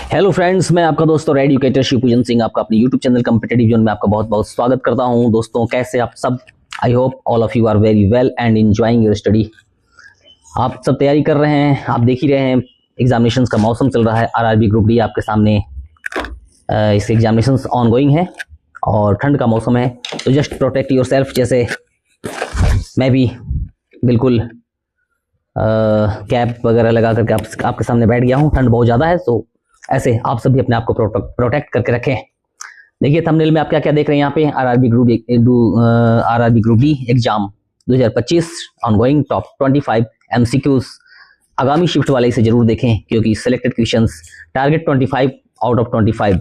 Hello friends, मैं आपका दोस्त और एजुकेटर शिवपूजन सिंह आपका अपने यूट्यूब चैनल कॉम्पिटिटिव जोन में आपका बहुत बहुत स्वागत करता हूं। दोस्तों, कैसे आप सब? I hope all of you are very well and enjoying your study. आप सब तैयारी कर रहे हैं, आप देख ही रहे हैं एग्जामिनेशंस का मौसम चल रहा है। आरआरबी ग्रुप डी आपके सामने इस एग्जामिनेशंस ऑनगोइंग है और ठंड का मौसम है, तो जस्ट प्रोटेक्ट योर सेल्फ। जैसे मैं भी बिल्कुल कैप वगैरह लगा करके आपके सामने बैठ गया हूँ। ठंड बहुत ज़्यादा है, तो ऐसे आप सभी अपने आप को प्रोटेक्ट करके रखें। देखिए थंबनेल में आप क्या क्या देख रहे हैं यहाँ पे, RRB group D exam 2025 ongoing top 25 MCQs. आगामी शिफ्ट वाले इसे जरूर देखें क्योंकि selected questions target 25 out of 25।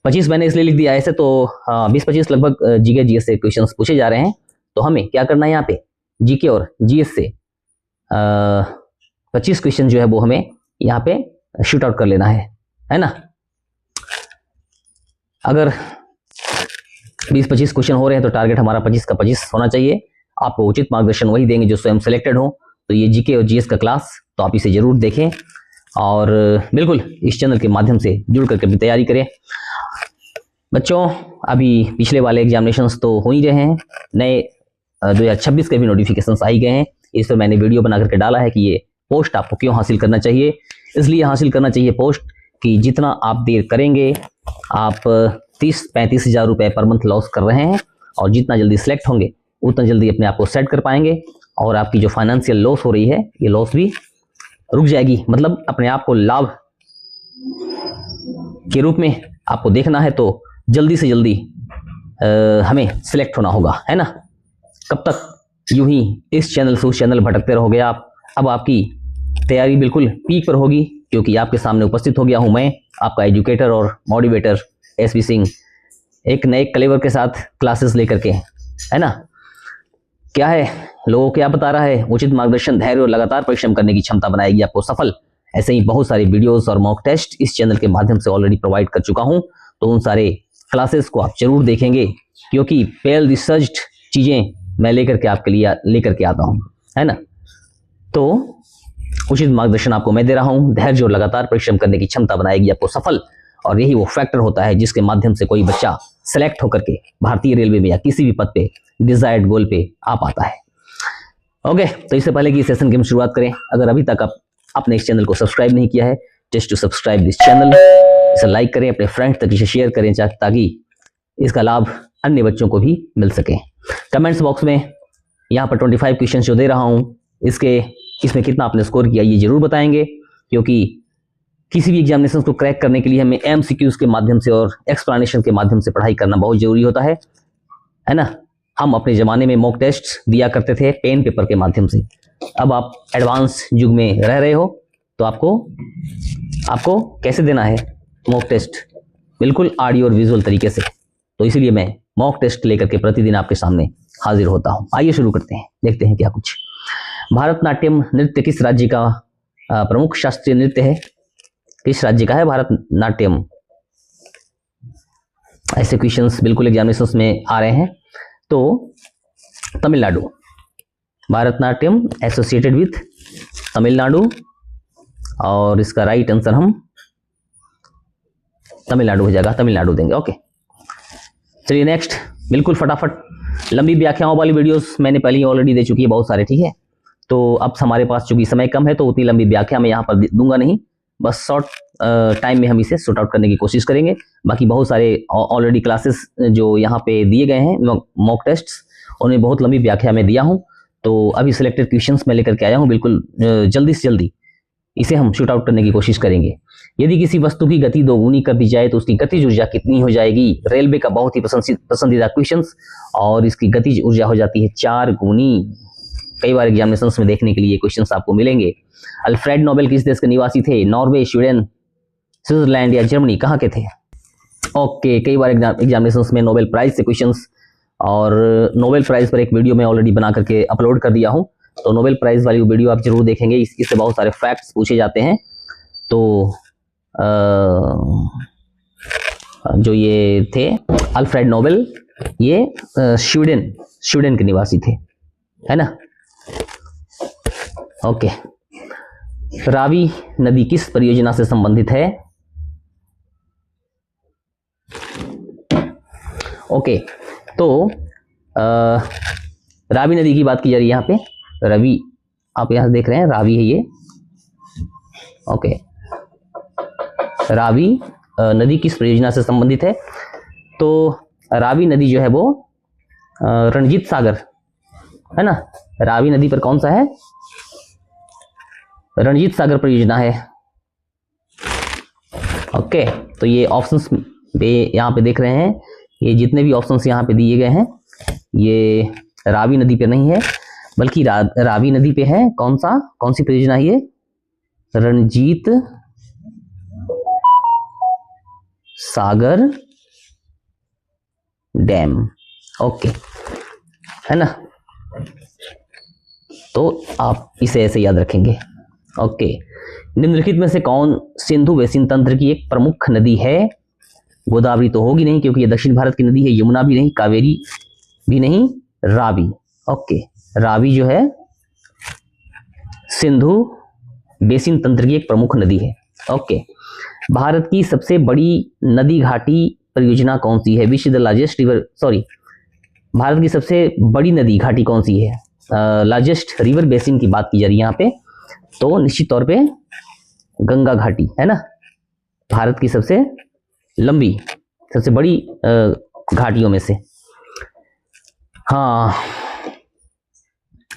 25 मैंने इसलिए लिख दिया ऐसे, तो 20-25 लगभग जीके जीएस से क्वेश्चंस पूछे जा रहे हैं। तो हमें क्या करना है यहाँ पे, जीके और जीएस से 25 क्वेश्चन जो है वो हमें यहाँ पे शूट आउट कर लेना है ना। अगर 20-25 क्वेश्चन हो रहे हैं तो टारगेट हमारा 25 का 25 होना चाहिए। आपको उचित मार्गदर्शन वही देंगे जो स्वयं सिलेक्टेड हो। तो ये जीके और जीएस का क्लास, तो आप इसे जरूर देखें और बिल्कुल इस चैनल के माध्यम से जुड़ करके भी तैयारी करें। बच्चों, अभी पिछले वाले एग्जामिनेशंस तो हो ही रहे हैं, नए 2026 के भी नोटिफिकेशंस आ ही गए हैं। इस पर मैंने वीडियो बना करके डाला है कि ये पोस्ट आपको क्यों हासिल करना चाहिए। इसलिए हासिल करना चाहिए पोस्ट कि जितना आप देर करेंगे, आप 30-35 हज़ार रुपये पर मंथ लॉस कर रहे हैं, और जितना जल्दी सिलेक्ट होंगे उतना जल्दी अपने आप को सेट कर पाएंगे और आपकी जो फाइनेंशियल लॉस हो रही है ये लॉस भी रुक जाएगी। मतलब अपने आप को लाभ के रूप में आपको देखना है, तो जल्दी से जल्दी हमें सिलेक्ट होना होगा, है ना। कब तक यूं ही इस चैनल से उस चैनल भटकते रहोगे आप? अब आपकी तैयारी बिल्कुल पीक पर होगी क्योंकि आपके सामने उपस्थित हो गया हूं मैं, आपका एजुकेटर और मोटिवेटर एसवी सिंह, एक नए कलेवर के साथ क्लासेस लेकर के, है ना। क्या है, लोगों को क्या बता रहा है, उचित मार्गदर्शन, धैर्य और लगातार परिश्रम करने की क्षमता बनाएगी आपको सफल। ऐसे ही बहुत सारे वीडियोस और मॉक टेस्ट इस चैनल के माध्यम से ऑलरेडी प्रोवाइड कर चुका हूं, तो उन सारे क्लासेस को आप जरूर देखेंगे क्योंकि वेल रिसर्च्ड चीजें मैं लेकर के आपके लिए लेकर के आता हूं, है ना। तो उचित मार्गदर्शन आपको मैं दे रहा हूं, धैर्य और लगातार परिश्रम करने की क्षमता बनाएगी आपको सफल। और यही वो फैक्टर होता है जिसके माध्यम से कोई बच्चा सेलेक्ट होकर के भारतीय रेलवे में या किसी भी पद पे डिजायर्ड गोल पे आ पाता है। ओके, तो इससे पहले कि इस सेशन की हम शुरुआत करें, अगर अभी तक आप अपने इस चैनल को सब्सक्राइब नहीं किया है, just to subscribe this channel, इसे लाइक करें, अपने फ्रेंड्स तक इसे शेयर करें ताकि इसका लाभ अन्य बच्चों को भी मिल सके। कमेंट्स बॉक्स में यहाँ पर 25 क्वेश्चन जो दे रहा हूँ, इसमें कितना आपने स्कोर किया ये जरूर बताएंगे, क्योंकि किसी भी एग्जामिनेशन को क्रैक करने के लिए हमें एमसीक्यूज के माध्यम से और एक्सप्लेनेशन के माध्यम से पढ़ाई करना बहुत जरूरी होता है ना। हम अपने ज़माने में मॉक टेस्ट दिया करते थे पेन पेपर के माध्यम से। अब आप एडवांस युग में रह रहे हो, तो आपको कैसे देना है मॉक टेस्ट, बिल्कुल ऑडियो और विजुअल तरीके से। तो इसीलिए मैं मॉक टेस्ट लेकर के प्रतिदिन आपके सामने हाजिर होता हूँ। आइए शुरू करते हैं, देखते हैं क्या कुछ। भारतनाट्यम नृत्य किस राज्य का प्रमुख शास्त्रीय नृत्य है? किस राज्य का है भारतनाट्यम? ऐसे क्वेश्चंस बिल्कुल एग्जामिनेशंस में आ रहे हैं। तो तमिलनाडु, भारतनाट्यम एसोसिएटेड विथ तमिलनाडु, और इसका राइट आंसर हम तमिलनाडु हो जाएगा, तमिलनाडु देंगे। ओके, चलिए नेक्स्ट, बिल्कुल फटाफट। लंबी व्याख्याओं वाली वीडियोस मैंने पहले ही ऑलरेडी दे चुकी है बहुत सारे, ठीक है। तो अब हमारे पास चूंकि समय कम है तो उतनी लंबी व्याख्या मैं यहाँ पर दूंगा नहीं, बस शॉर्ट टाइम में हम इसे सॉर्ट आउट करने की कोशिश करेंगे। बाकी बहुत सारे ऑलरेडी क्लासेस जो यहाँ पे दिए गए हैं मॉक टेस्ट्स, उन्हें बहुत लंबी व्याख्या में दिया हूँ। तो अभी सिलेक्टेड क्वेश्चंस मैं लेकर के आया हूँ, बिल्कुल जल्दी से जल्दी इसे हम शूट आउट करने की कोशिश करेंगे। यदि किसी वस्तु की गति दोगुनी कर दी जाए तो उसकी गतिज ऊर्जा कितनी हो जाएगी? रेलवे का बहुत ही पसंदीदा क्वेश्चंस, और इसकी गतिज ऊर्जा हो जाती है 4 गुनी। कई बार एग्जामिनेशंस में देखने के लिए क्वेश्चंस आपको मिलेंगे। अल्फ्रेड नोबेल किस देश के निवासी थे? नॉर्वे, स्वीडन, स्विट्जरलैंड या जर्मनी? कहाँ के थे? ओके, कई बार एग्जामिनेशंस में नोबेल प्राइज से क्वेश्चंस, और नोबेल प्राइज पर एक वीडियो मैं ऑलरेडी बना करके अपलोड कर दिया हूँ, तो नोबेल प्राइज वाली वीडियो आप जरूर देखेंगे। इससे बहुत सारे फैक्ट्स पूछे जाते हैं। तो जो ये थे अल्फ्रेड नोबेल, ये स्वीडन के निवासी थे, है ना। ओके, रावी नदी किस परियोजना से संबंधित है? ओके, तो रावी नदी की बात की जा रही है यहाँ पे। रवि, आप यहाँ देख रहे हैं रावी है ये। ओके, रावी नदी किस परियोजना से संबंधित है? तो रावी नदी जो है वो रणजीत सागर है ना। रावी नदी पर कौन सा है? रणजीत सागर परियोजना है। ओके, तो ये ऑप्शंस पे यहाँ पे देख रहे हैं, ये जितने भी ऑप्शंस यहाँ पे दिए गए हैं ये रावी नदी पे नहीं है, बल्कि रावी नदी पे है। कौन सी परियोजना है ये? रणजीत सागर डैम। ओके, है ना, तो आप इसे ऐसे याद रखेंगे। ओके, निम्नलिखित में से कौन सिंधु बेसिन तंत्र की एक प्रमुख नदी है? गोदावरी तो होगी नहीं क्योंकि ये दक्षिण भारत की नदी है, यमुना भी नहीं, कावेरी भी नहीं, रावी। ओके, रावी जो है सिंधु बेसिन तंत्र की एक प्रमुख नदी है। ओके, भारत की सबसे बड़ी नदी घाटी परियोजना कौन सी है? Which is the largest river, sorry, Bharat की सबसे बड़ी नदी घाटी कौन सी है? लार्जेस्ट रिवर बेसिन की बात की जा रही है यहाँ पे, तो निश्चित तौर पे गंगा घाटी है ना, भारत की सबसे लंबी, सबसे बड़ी घाटियों में से। हाँ,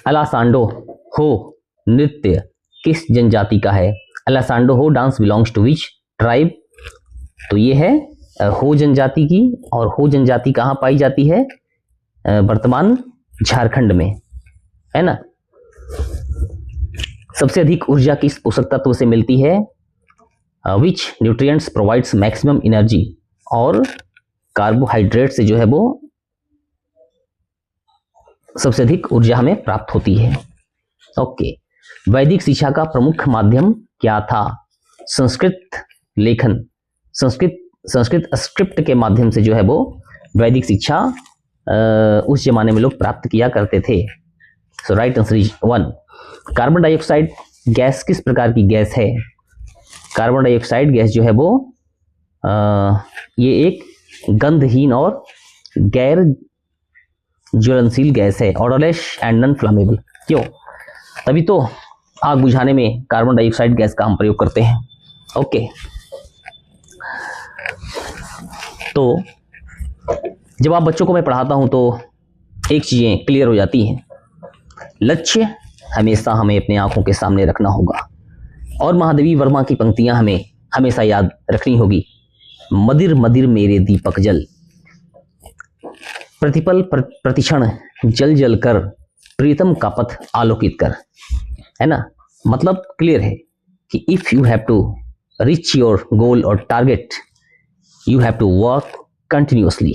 अलासांडो हो नृत्य किस जनजाति का है? अलासांडो हो dance belongs to which tribe? तो ये है हो जनजाति की, और हो जनजाति कहाँ पाई जाती है? वर्तमान झारखंड में, है ना। सबसे अधिक ऊर्जा किस पोषक तत्व से मिलती है? विच न्यूट्रिएंट्स प्रोवाइड्स मैक्सिमम एनर्जी? और कार्बोहाइड्रेट से जो है वो सबसे अधिक ऊर्जा हमें प्राप्त होती है। ओके, वैदिक शिक्षा का प्रमुख माध्यम क्या था? संस्कृत लेखन, संस्कृत स्क्रिप्ट के माध्यम से जो है वो वैदिक शिक्षा उस जमाने में लोग प्राप्त किया करते थे। So right answer is 1। Carbon dioxide gas किस प्रकार की गैस है? कार्बन डाइऑक्साइड गैस जो है वो ये एक गंधहीन और गैर ज्वलनशील गैस है, ऑडरलेस एंड नॉन फ्लामेबल। क्यों? तभी तो आग बुझाने में कार्बन डाइऑक्साइड गैस का हम प्रयोग करते हैं। ओके, तो जब आप बच्चों को मैं पढ़ाता हूं तो एक चीजें क्लियर हो जाती हैं। लक्ष्य हमेशा हमें अपने आंखों के सामने रखना होगा, और महादेवी वर्मा की पंक्तियां हमें हमेशा याद रखनी होगी। मदिर मदिर मेरे दीपक जल, प्रतिपल प्रतिक्षण जल जल कर, प्रीतम का पथ आलोकित कर, है ना। मतलब क्लियर है कि if you have to reach your goal और target, you have to work continuously.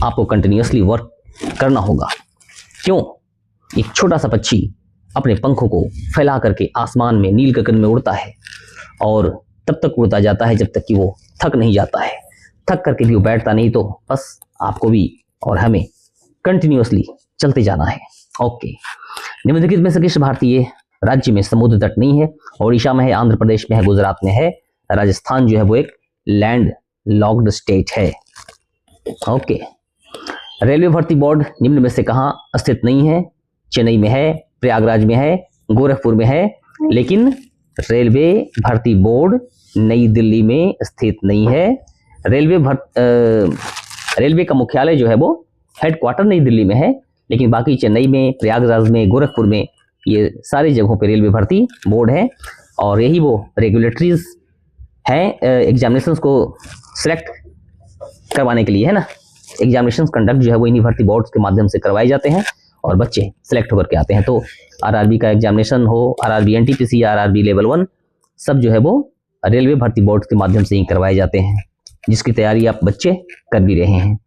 आपको कंटिन्यूअसली वर्क करना होगा। क्यों? एक छोटा सा पक्षी अपने पंखों को फैला करके आसमान में नील गगन में उड़ता है, और तब तक उड़ता जाता है जब तक कि वो थक नहीं जाता है। थक करके भी वो बैठता नहीं, तो बस आपको भी और हमें कंटिन्यूअसली चलते जाना है। ओके, निम्नलिखित में से किस भारतीय राज्य में समुद्र तट नहीं है? ओडिशा में है, आंध्र प्रदेश में है, गुजरात में है, राजस्थान जो है वो एक लैंड लॉक्ड स्टेट है। ओके, रेलवे भर्ती बोर्ड निम्न में से कहाँ स्थित नहीं है? चेन्नई में है, प्रयागराज में है, गोरखपुर में है, लेकिन रेलवे भर्ती बोर्ड नई दिल्ली में स्थित नहीं है। रेलवे का मुख्यालय जो है वो हेडक्वार्टर नई दिल्ली में है, लेकिन बाकी चेन्नई में, प्रयागराज में, गोरखपुर में, ये सारी जगहों पे रेलवे भर्ती बोर्ड है, और यही वो रेगुलेटरीज हैं एग्जामिनेशंस को सिलेक्ट करवाने के लिए, है ना। एग्जामिनेशन कंडक्ट जो है वो इन्हीं भर्ती बोर्ड्स के माध्यम से करवाए जाते हैं, और बच्चे सिलेक्ट होकर के आते हैं। तो आरआरबी का एग्जामिनेशन हो, आरआरबी एनटीपीसी, आरआरबी लेवल 1, सब जो है वो रेलवे भर्ती बोर्ड के माध्यम से ही करवाए जाते हैं, जिसकी तैयारी आप बच्चे कर भी रहे हैं।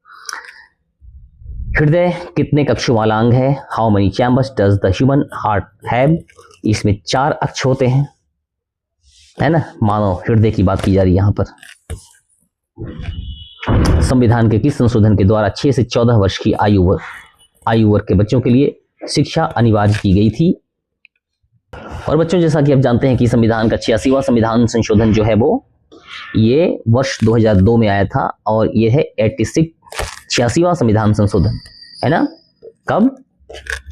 हृदय कितने कक्षों वाला अंग है? How many chambers does the human heart have? इसमें 4 अक्ष होते हैं, है ना। मानव हृदय की बात की जा रही है यहाँ पर। संविधान के किस संशोधन के द्वारा 6 से 14 वर्ष की आयु वर्ग के बच्चों के लिए शिक्षा अनिवार्य की गई थी? और बच्चों, जैसा कि आप जानते हैं कि संविधान का 86वां संविधान संशोधन जो है वो ये वर्ष 2002 में आया था, और ये है 86 86वां संविधान संशोधन, है ना, कब?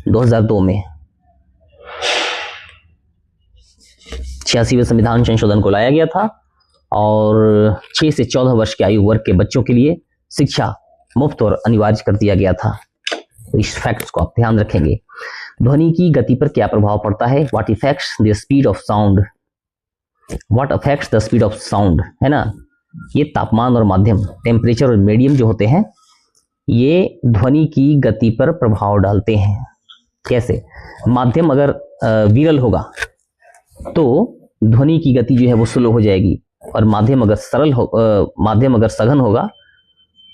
2002 में 86वें संविधान संशोधन को लाया गया था और 6 से 14 वर्ष की आयु वर्ग के बच्चों के लिए शिक्षा मुफ्त और अनिवार्य कर दिया गया था। तो इस फैक्ट्स को आप ध्यान रखेंगे। ध्वनि की गति पर क्या प्रभाव पड़ता है? What effects the speed of sound, what affects the speed of sound, है ना। ये तापमान और माध्यम, टेम्परेचर और मीडियम जो होते हैं, ये ध्वनि की गति पर प्रभाव डालते हैं। कैसे? माध्यम अगर विरल होगा तो ध्वनि की गति जो है वो स्लो हो जाएगी, और माध्यम अगर माध्यम अगर सघन होगा,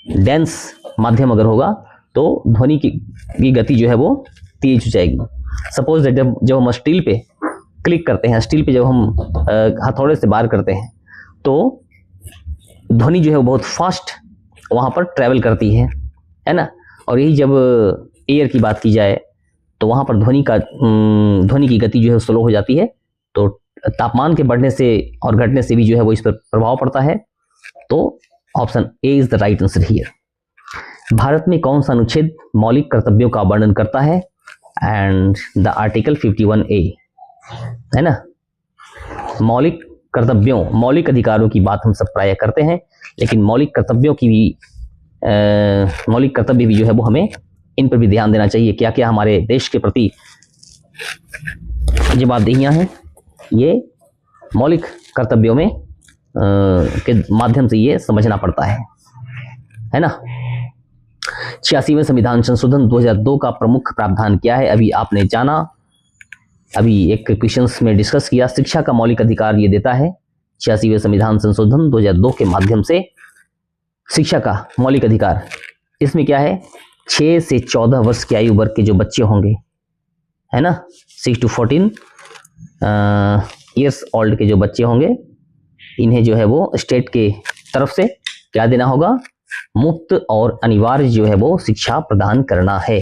डेंस माध्यम अगर होगा, तो ध्वनि की गति जो है वो तेज हो जाएगी। सपोज दैट जब हम स्टील पे क्लिक करते हैं, स्टील पे जब हम हथौड़े से वार करते हैं, तो ध्वनि जो है वो बहुत फास्ट वहाँ पर ट्रैवल करती है ना। और यही जब एयर की बात की जाए तो वहाँ पर ध्वनि की गति जो है स्लो हो जाती है। तो तापमान के बढ़ने से और घटने से भी जो है वो इस पर प्रभाव पड़ता है। तो option A is the right answer here. Bharat में कौन सा अनुच्छेद मौलिक कर्तव्यों का वर्णन करता है? एंड द आर्टिकल 51A, है ना। मौलिक कर्तव्यों, मौलिक अधिकारों की बात हम सब प्राय करते हैं, लेकिन मौलिक कर्तव्यों की भी मौलिक कर्तव्य भी जो है वो हमें इन पर भी ध्यान देना चाहिए। क्या क्या हमारे देश के प्रति जवाबदेहियां हैं, ये मौलिक कर्तव्यों में के माध्यम से ये समझना पड़ता है ना। 86वें संविधान संशोधन 2002 का प्रमुख प्रावधान क्या है? अभी आपने जाना, अभी एक क्वेश्चंस में डिस्कस किया। शिक्षा का मौलिक अधिकार ये देता है। 86वें संविधान संशोधन 2002 के माध्यम से शिक्षा का मौलिक अधिकार, इसमें क्या है? 6 से 14 वर्ष की आयु वर्ग के जो बच्चे होंगे, है ना, 6 to 14 ईयर्स ओल्ड के जो बच्चे होंगे, इन्हें जो है वो स्टेट के तरफ से क्या देना होगा? मुफ्त और अनिवार्य जो है वो शिक्षा प्रदान करना है।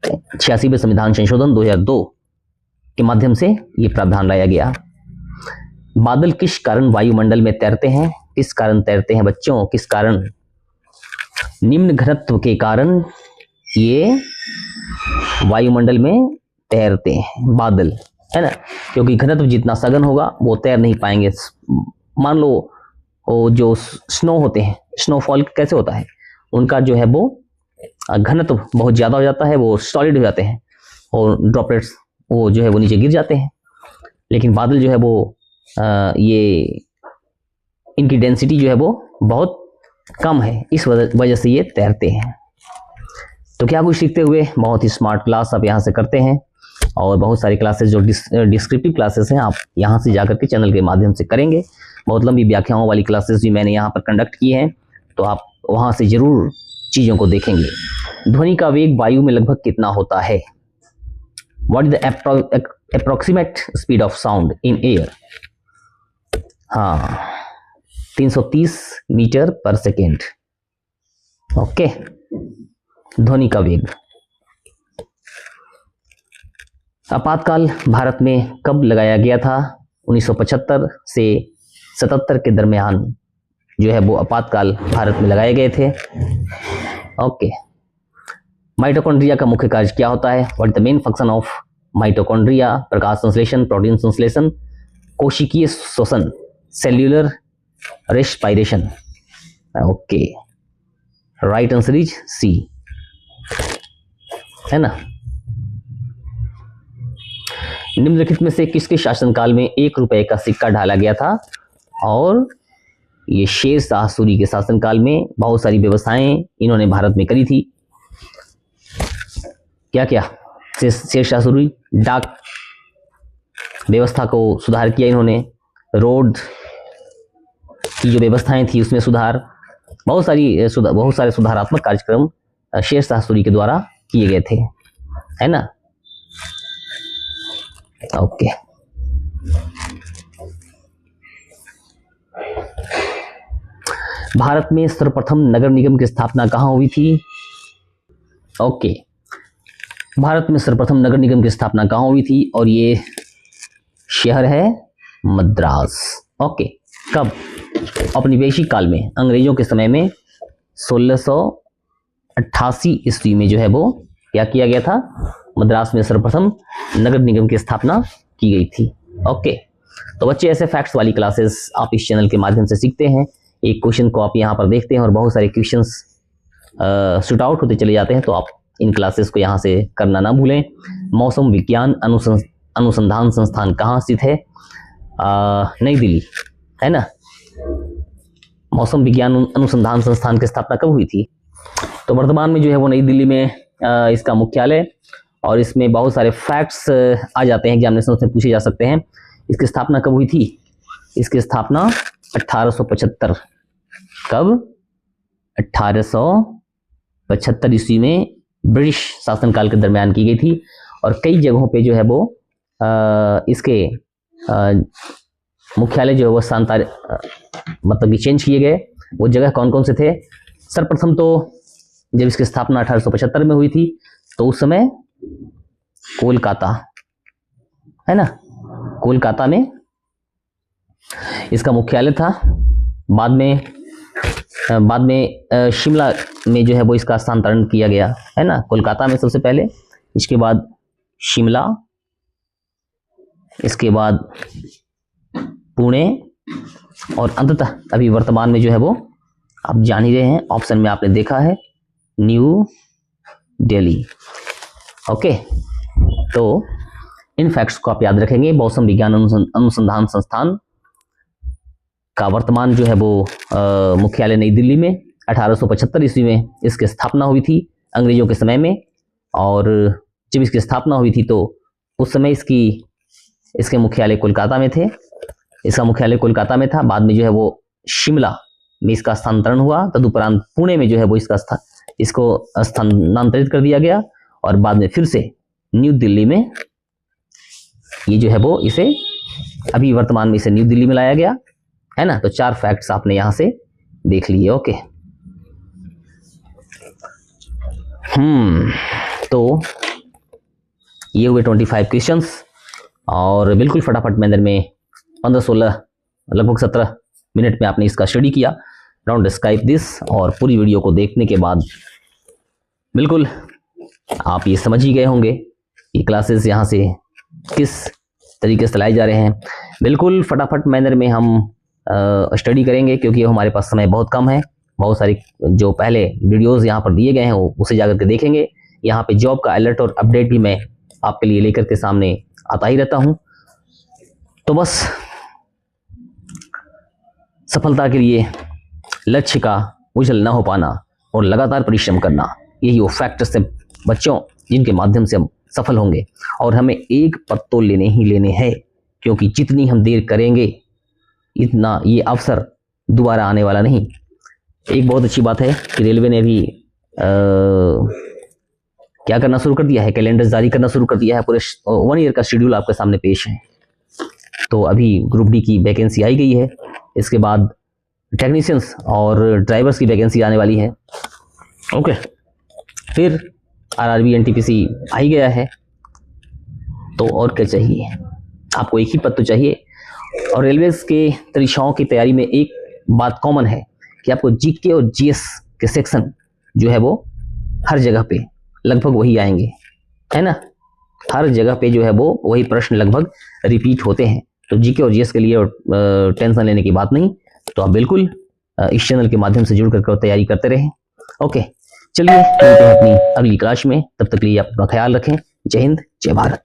86वें संविधान संशोधन 2002 के माध्यम से ये प्रावधान लाया गया। बादल किस कारण वायुमंडल में तैरते हैं? किस कारण तैरते हैं बच्चों? किस कारण? निम्न घनत्व के कारण ये वायुमंडल में तैरते हैं बादल, है ना, क्योंकि घनत्व जितना सघन होगा वो तैर नहीं पाएंगे। मान लो वो जो स्नो होते हैं, स्नोफॉल कैसे होता है, उनका जो है वो घनत्व बहुत ज़्यादा हो जाता है, वो सॉलिड हो जाते हैं और ड्रॉपलेट्स वो जो है वो नीचे गिर जाते हैं। लेकिन बादल जो है वो ये इनकी डेंसिटी जो है वो बहुत कम है, इस वजह से ये तैरते हैं। तो क्या कुछ सीखते हुए, बहुत ही स्मार्ट क्लास आप यहाँ से करते हैं, और बहुत सारी क्लासेस जो डिस्क्रिप्टिव क्लासेस हैं आप यहाँ से जाकर के चैनल के माध्यम से करेंगे। बहुत लंबी व्याख्याओं वाली क्लासेस भी मैंने यहाँ पर कंडक्ट की हैं, तो आप वहाँ से जरूर चीज़ों को देखेंगे। ध्वनि का वेग वायु में लगभग कितना होता है? What is the approximate speed of sound in air? हाँ, 330 मीटर पर सेकेंड। ओके, ध्वनि का वेग। आपातकाल भारत में कब लगाया गया था? 1975 से 77 के दरमियान जो है वो आपातकाल भारत में लगाए गए थे। ओके, माइटोकॉन्ड्रिया का मुख्य कार्य क्या होता है? What is the main function of mitochondria? प्रकाश संश्लेषण, प्रोटीन संश्लेषण, कोशिकीय श्वसन, cellular respiration. Okay, right answer is C, है ना। निम्नलिखित में से किसके शासनकाल में 1 रुपए का सिक्का ढाला गया था? और ये शेर शाह सूरी के शासनकाल में बहुत सारी व्यवस्थाएं इन्होंने भारत में करी थी। क्या क्या? शेर शाह सूरी डाक व्यवस्था को सुधार किया इन्होंने, रोड की जो व्यवस्थाएं थी उसमें सुधार, बहुत सारे सुधारात्मक कार्यक्रम शेर शाह सूरी के द्वारा किए गए थे, है ना। ओके, भारत में सर्वप्रथम नगर निगम की स्थापना कहाँ हुई थी? ओके, भारत में सर्वप्रथम नगर निगम की स्थापना कहाँ हुई थी? और ये शहर है मद्रास। ओके, कब? औपनिवेशिक काल में, अंग्रेजों के समय में 88 ईस्वी में जो है वो क्या किया गया था, मद्रास में सर्वप्रथम नगर निगम की स्थापना की गई थी। ओके, तो बच्चे ऐसे फैक्ट्स वाली क्लासेस आप इस चैनल के माध्यम से सीखते हैं। एक क्वेश्चन को आप यहाँ पर देखते हैं और बहुत सारे क्वेश्चंस शूट आउट होते चले जाते हैं, तो आप इन क्लासेस को यहाँ से करना ना भूलें। मौसम विज्ञान अनुसंधान संस्थान कहाँ स्थित है? नई दिल्ली, है ना। मौसम विज्ञान अनुसंधान संस्थान की स्थापना कब हुई थी? तो वर्तमान में जो है वो नई दिल्ली में इसका मुख्यालय, और इसमें बहुत सारे फैक्ट्स आ जाते हैं, एग्जामिनेशन में पूछे जा सकते हैं। इसकी स्थापना कब हुई थी? इसकी स्थापना 1875, कब? 1875 ईस्वी में ब्रिटिश शासनकाल के दरमियान की गई थी। और कई जगहों पे जो है वो इसके मुख्यालय जो है वो मतलब कि चेंज किए गए। वो जगह कौन कौन से थे? सर्वप्रथम तो जब इसकी स्थापना 1875 में हुई थी तो उस समय कोलकाता, है ना, कोलकाता में इसका मुख्यालय था। बाद में शिमला में जो है वो इसका स्थानांतरण किया गया, है ना, कोलकाता में सबसे पहले, इसके बाद शिमला, इसके बाद पुणे, और अंततः अभी वर्तमान में जो है वो आप जान ही रहे हैं, ऑप्शन में आपने देखा है न्यू दिल्ली। ओके, तो इन फैक्ट्स को आप याद रखेंगे। मौसम विज्ञान अनुसंधान संस्थान का वर्तमान जो है वो मुख्यालय नई दिल्ली में 1875 ईस्वी में इसकी स्थापना हुई थी अंग्रेजों के समय में। और जब इसकी स्थापना हुई थी तो उस समय इसके मुख्यालय कोलकाता में थे, इसका मुख्यालय कोलकाता में था। बाद में जो है वो शिमला में इसका स्थानांतरण हुआ, तदुपरांत पुणे में जो है वो इसको स्थानांतरित कर दिया गया, और बाद में फिर से न्यू दिल्ली में ये जो है वो इसे अभी वर्तमान में इसे न्यू दिल्ली में लाया गया, है ना। तो 4 फैक्ट्स आपने यहां से देख लिए। ओके, तो ये हुए 25 क्वेश्चंस, और बिल्कुल फटाफट मैनर में 15-16 लगभग 17 मिनट में आपने इसका स्टडी किया। डोंट स्किप दिस, और पूरी वीडियो को देखने के बाद बिल्कुल आप ये समझ ही गए होंगे ये क्लासेस यहाँ से किस तरीके से चलाए जा रहे हैं। बिल्कुल फटाफट मैनर में हम स्टडी करेंगे, क्योंकि हमारे पास समय बहुत कम है। बहुत सारी जो पहले वीडियोस यहाँ पर दिए गए हैं वो उसे जाकर के देखेंगे। यहाँ पे जॉब का अलर्ट और अपडेट भी मैं आपके लिए लेकर के सामने आता ही रहता हूँ। तो बस सफलता के लिए लक्ष्य का उजल न हो पाना और लगातार परिश्रम करना, यही वो फैक्टर्स हैं बच्चों जिनके माध्यम से हम सफल होंगे। और हमें एक पद तो लेने ही लेने हैं, क्योंकि जितनी हम देर करेंगे इतना ये अवसर दोबारा आने वाला नहीं। एक बहुत अच्छी बात है कि रेलवे ने भी क्या करना शुरू कर दिया है, कैलेंडर जारी करना शुरू कर दिया है। पूरे 1 ईयर का शेड्यूल आपके सामने पेश है। तो अभी ग्रुप डी की वैकेंसी आई गई है, इसके बाद टेक्नीशियंस और ड्राइवर्स की वैकेंसी आने वाली है। ओके, फिर आरआरबी एनटीपीसी आ ही गया है, तो और क्या चाहिए आपको? एक ही पद तो चाहिए। और रेलवेज के परीक्षाओं की तैयारी में एक बात कॉमन है कि आपको जीके और जीएस के सेक्शन जो है वो हर जगह पे लगभग वही आएंगे, है ना। हर जगह पे जो है वो वही प्रश्न लगभग रिपीट होते हैं। तो जीके और जीएस के लिए टेंशन लेने की बात नहीं। तो आप बिल्कुल इस चैनल के माध्यम से जुड़ कर तैयारी करते रहें। ओके, चलिए मिलते हैं अपनी अगली क्लास में। तब तक के लिए आप अपना ख्याल रखें। जय हिंद, जय भारत।